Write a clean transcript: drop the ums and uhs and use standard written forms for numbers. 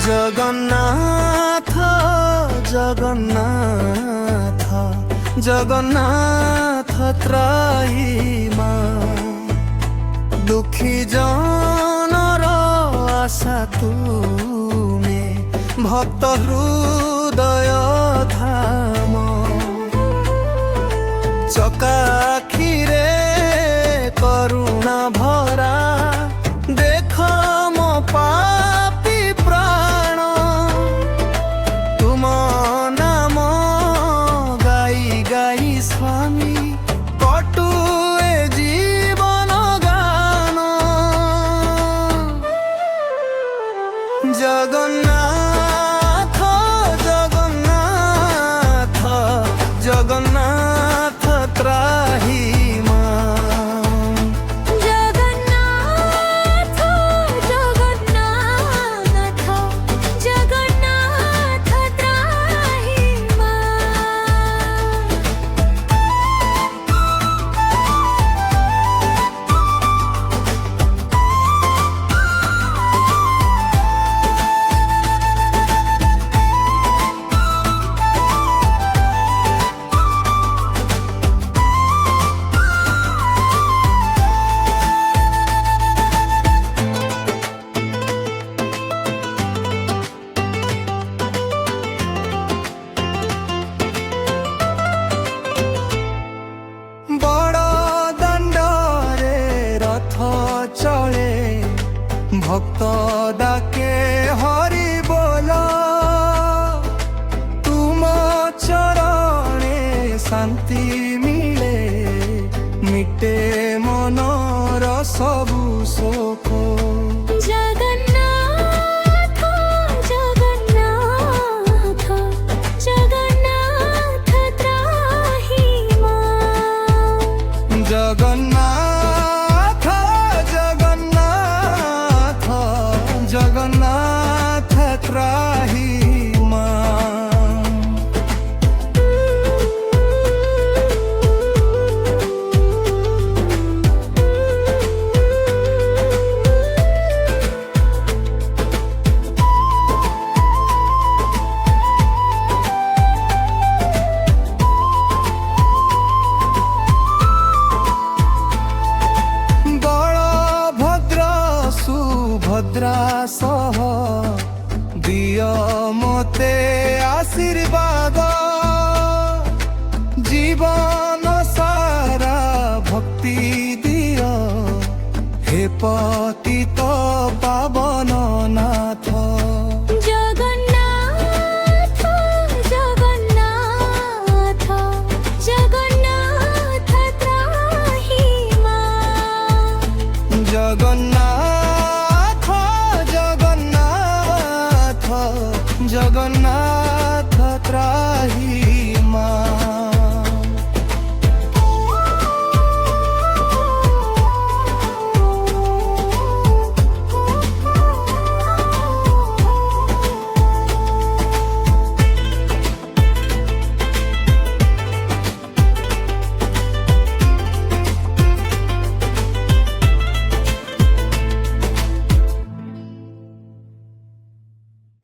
जगन्नाथ जगन्नाथ जगन्नाथ त्राही दुखी जनर आशा तुमे भक्त हृदय धाम चकाखिरे करुणा भरा देख मो पापी प्राण तुम नाम गाई गाई स्वामी कटुए जीवन गान जगन्नाथ जगन्नाथ जगन्नाथ त्राही भक्त डाके हरि बोला तुम चरणे शांति मिले मिटे मनर सबु शोक जगन्नाथ जगन्नाथ जगन्नाथ त्राही जगन्नाथ जगन्नाथ त्राही भद्रा सह दिय मते आशीर्वाद जीवन सारा भक्ति दिय हे पतित पावन नाथ जगन्नाथ जगन्नाथ जगन्नाथ त्राही जगन्नाथ